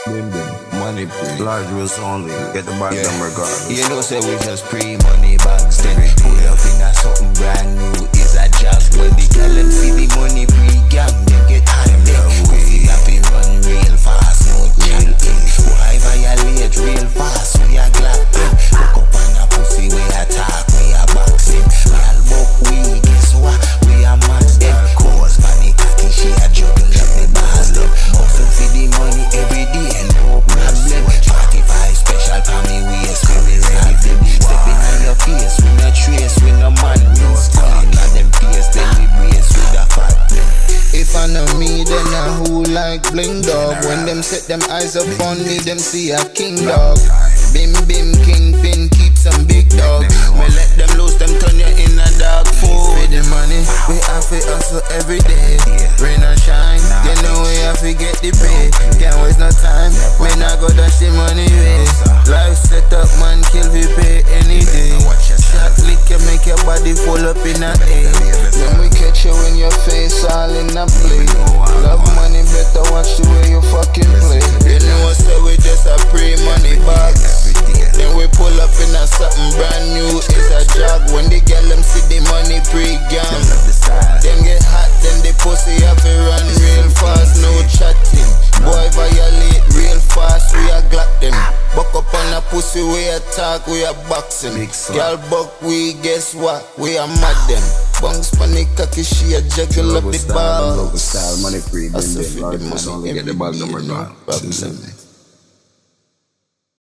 Bimbim, Money pre. large wheels only. Get the bag them regardless. You know, say we just pre-money bags. Then pull up in a something brand new. Is a jazz. When the girl them see the money pre-gang, them get hot. Pussy happy run real fast. No chatting. Why violate real fast? We are glad. Hook up on a pussy. We attack. We are boxing. Real buck. We guess what? We are mad. Them cause funny cocky. She a juggle up the bars. Them hustle for the money every day. No problem. 45 special for me. We are screaming ready. Stepping on your face. We no trace. We no man. No calling on them face. Then we brace with a fat. If I know me, then I who like bling dog. When them set them eyes up on me, them see a king dog. Bim bim kingpin, keep some big dog. Me let them loose, them turn you in a dog food. For the money, we have to hustle every day. Rain or shine, you know we have to get the pay. Can't waste no time, me not go dash the money away. Life set up, man, kill we pay any day. Shot liquor make your body full up in a day. Then we catch you in your face, all in a plate. Love money, better watch the way you fucking play. You know what say we just a pre-money bags. Then we pull up in a something brand new. It's a jog. When the girl them see the money pre-gang, them get hot, then the pussy have to run real fast. No chatting. Boy violate real fast. We a glock them. Buck up on a pussy, we attack, we a boxing. Girl buck, we guess what? We a mad them. Bungs panic cocky, she a juggle up the ball. Local style, money free, I Bimbim, large wheels only. Get the bag them regardless. Problem.